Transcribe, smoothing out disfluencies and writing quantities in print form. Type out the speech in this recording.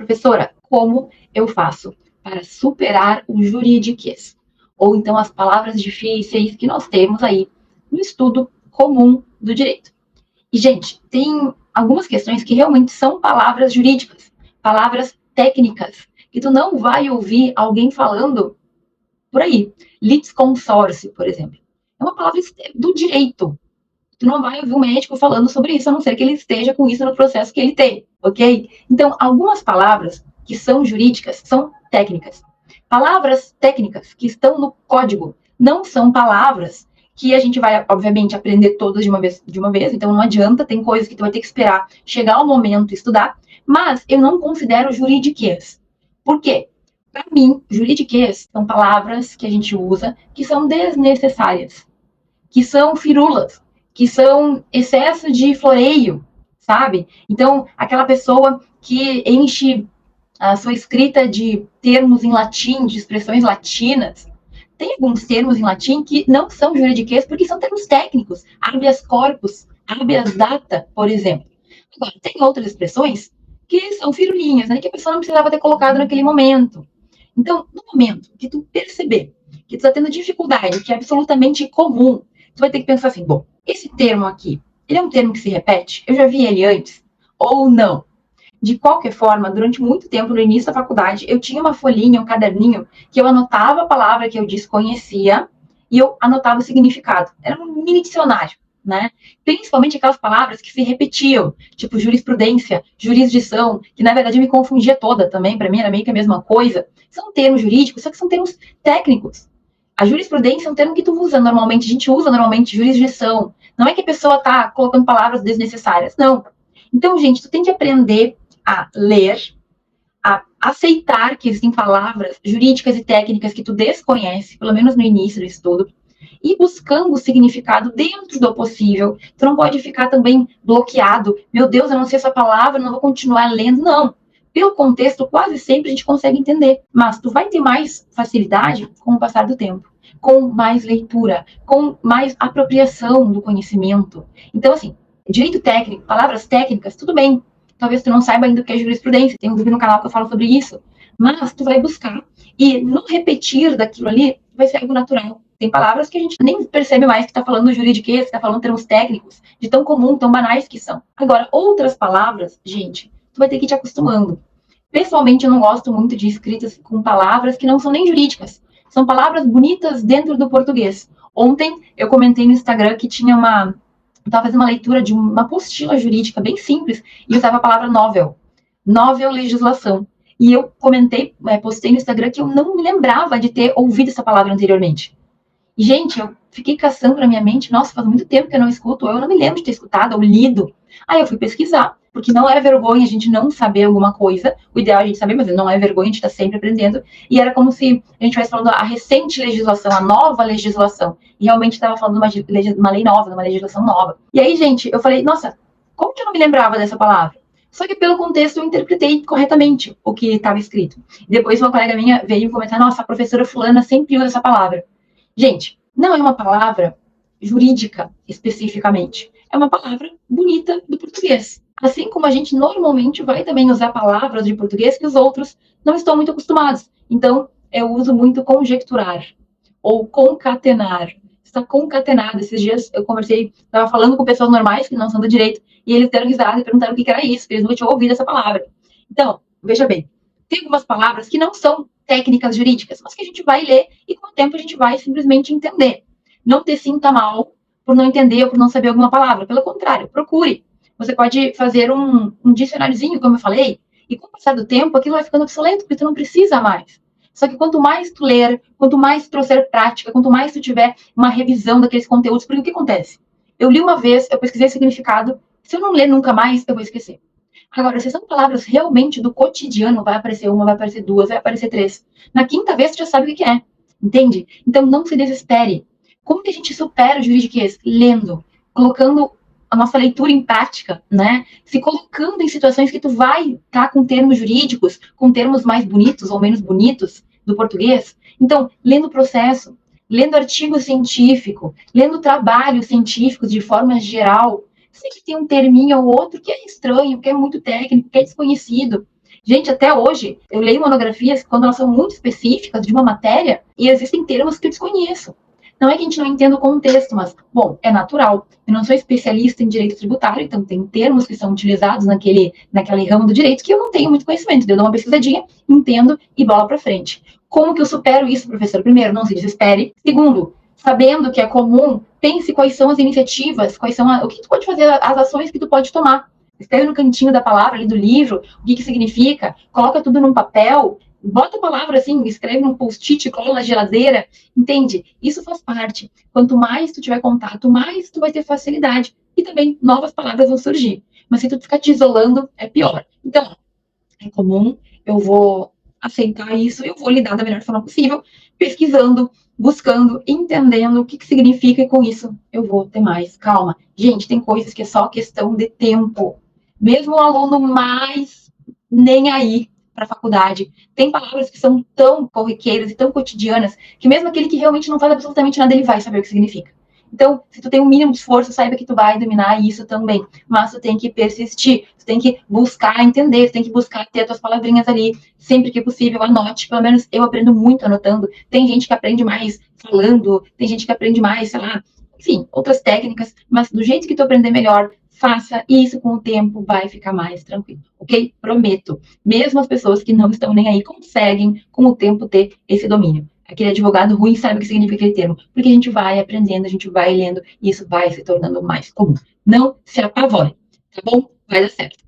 Professora, como eu faço para superar o juridiquês? Ou então as palavras difíceis que nós temos aí no estudo comum do direito. E, gente, tem algumas questões que realmente são palavras jurídicas, palavras técnicas, que tu não vai ouvir alguém falando por aí. Litisconsórcio, por exemplo. É uma palavra do direito. Tu não vai ouvir um médico falando sobre isso, a não ser que ele esteja com isso no processo que ele tem, ok? Então, algumas palavras que são jurídicas são técnicas. Palavras técnicas que estão no código não são palavras que a gente vai, obviamente, aprender todas de uma vez, então não adianta, tem coisas que tu vai ter que esperar chegar o momento e estudar, mas eu não considero juridiquês. Por quê? Para mim, juridiquês são palavras que a gente usa que são desnecessárias, que são firulas, que são excesso de floreio, sabe? Então, aquela pessoa que enche a sua escrita de termos em latim, de expressões latinas, tem alguns termos em latim que não são juridiquês porque são termos técnicos, habeas corpus, habeas data, por exemplo. Agora, tem outras expressões que são firulinhas, né, que a pessoa não precisava ter colocado naquele momento. Então, no momento que tu perceber que tu está tendo dificuldade, que é absolutamente comum, tu vai ter que pensar assim, bom, esse termo aqui, ele é um termo que se repete? Eu já vi ele antes? Ou não? De qualquer forma, durante muito tempo, no início da faculdade, eu tinha uma folhinha, um caderninho, que eu anotava a palavra que eu desconhecia e eu anotava o significado. Era um mini dicionário, né? Principalmente aquelas palavras que se repetiam, tipo jurisprudência, jurisdição, que na verdade eu me confundia toda também, para mim era meio que a mesma coisa. São termos jurídicos, só que são termos técnicos. A jurisprudência é um termo que tu usa normalmente, a gente usa normalmente jurisdição. Não é que a pessoa está colocando palavras desnecessárias, não. Então, gente, tu tem que aprender a ler, a aceitar que existem palavras jurídicas e técnicas que tu desconhece, pelo menos no início do estudo, e buscando o significado dentro do possível. Tu não pode ficar também bloqueado. Meu Deus, eu não sei essa palavra, não vou continuar lendo. Não. Pelo contexto, quase sempre a gente consegue entender. Mas tu vai ter mais facilidade com o passar do tempo, com mais leitura, com mais apropriação do conhecimento. Então, assim, direito técnico, palavras técnicas, tudo bem. Talvez tu não saiba ainda o que é jurisprudência. Tem um vídeo no canal que eu falo sobre isso. Mas tu vai buscar. E no repetir daquilo ali, vai ser algo natural. Tem palavras que a gente nem percebe mais que está falando juridiquês, que está falando termos técnicos, de tão comum, tão banais que são. Agora, outras palavras, gente, tu vai ter que ir te acostumando. Pessoalmente, eu não gosto muito de escritas com palavras que não são nem jurídicas. São palavras bonitas dentro do português. Ontem, eu comentei no Instagram que tinha eu estava fazendo uma leitura de uma apostila jurídica bem simples e usava a palavra novel. Novel legislação. E eu comentei, postei no Instagram que eu não me lembrava de ter ouvido essa palavra anteriormente. E, gente, eu fiquei caçando na minha mente, nossa, faz muito tempo que eu não escuto, eu não me lembro de ter escutado ou lido. Aí eu fui pesquisar, porque não é vergonha a gente não saber alguma coisa, o ideal é a gente saber, mas não é vergonha, a gente está sempre aprendendo. E era como se a gente estivesse falando a recente legislação, a nova legislação. E realmente estava falando de uma lei nova, de uma legislação nova. E aí, gente, eu falei, nossa, como que eu não me lembrava dessa palavra? Só que pelo contexto eu interpretei corretamente o que estava escrito. Depois uma colega minha veio me comentar, nossa, a professora fulana sempre usa essa palavra. Gente, não é uma palavra jurídica especificamente. É uma palavra bonita do português. Assim como a gente normalmente vai também usar palavras de português que os outros não estão muito acostumados. Então, eu uso muito conjecturar ou concatenar. Está concatenado. Esses dias eu conversei, estava falando com pessoas normais que não são do direito e eles deram risada e perguntaram o que era isso, porque eles não tinham ouvido essa palavra. Então, veja bem, tem algumas palavras que não são técnicas jurídicas, mas que a gente vai ler e com o tempo a gente vai simplesmente entender. Não te sinta mal por não entender ou por não saber alguma palavra. Pelo contrário, procure. Você pode fazer um dicionáriozinho, como eu falei, e com o passar do tempo aquilo vai ficando obsoleto, porque tu não precisa mais. Só que quanto mais tu ler, quanto mais tu trouxer prática, quanto mais tu tiver uma revisão daqueles conteúdos, porque o que acontece? Eu li uma vez, eu pesquisei o significado, se eu não ler nunca mais, eu vou esquecer. Agora, se são palavras realmente do cotidiano, vai aparecer uma, vai aparecer duas, vai aparecer três. Na quinta vez, tu já sabe o que é. Entende? Então, não se desespere. Como que a gente supera o juridiquês? Lendo, colocando a nossa leitura em prática, né? Se colocando em situações que tu vai estar com termos jurídicos, com termos mais bonitos ou menos bonitos do português. Então, lendo o processo, lendo artigo científico, lendo trabalhos científicos de forma geral. Sempre tem um terminho ou outro que é estranho, que é muito técnico, que é desconhecido. Gente, até hoje, eu leio monografias quando elas são muito específicas de uma matéria e existem termos que eu desconheço. Não é que a gente não entenda o contexto, mas, bom, é natural. Eu não sou especialista em direito tributário, então tem termos que são utilizados naquele ramo do direito que eu não tenho muito conhecimento. Eu dou uma pesquisadinha, entendo e bola para frente. Como que eu supero isso, professor? Primeiro, não se desespere. Segundo, sabendo que é comum, pense quais são as iniciativas, o que tu pode fazer, as ações que tu pode tomar. Escreve no cantinho da palavra ali do livro, o que significa, coloca tudo num papel, bota a palavra assim, escreve num post-it, cola na geladeira, entende? Isso faz parte. Quanto mais tu tiver contato, mais tu vai ter facilidade. E também novas palavras vão surgir. Mas se tu ficar te isolando, é pior. Então, é comum, eu vou aceitar isso, eu vou lidar da melhor forma possível, pesquisando, buscando, entendendo o que significa, e com isso eu vou ter mais calma. Gente, tem coisas que é só questão de tempo. Mesmo o aluno mais nem aí para a faculdade, tem palavras que são tão corriqueiras e tão cotidianas que mesmo aquele que realmente não faz absolutamente nada, ele vai saber o que significa. Então, se tu tem um mínimo de esforço, saiba que tu vai dominar isso também. Mas tu tem que persistir, tu tem que buscar entender, tu tem que buscar ter as tuas palavrinhas ali, sempre que possível, anote. Pelo menos eu aprendo muito anotando. Tem gente que aprende mais falando, tem gente que aprende mais, sei lá, enfim, outras técnicas, mas do jeito que tu aprender melhor, faça, e isso com o tempo vai ficar mais tranquilo, ok? Prometo. Mesmo as pessoas que não estão nem aí conseguem, com o tempo, ter esse domínio. Aquele advogado ruim sabe o que significa aquele termo, porque a gente vai aprendendo, a gente vai lendo, e isso vai se tornando mais comum. Não se apavore, tá bom? Vai dar certo.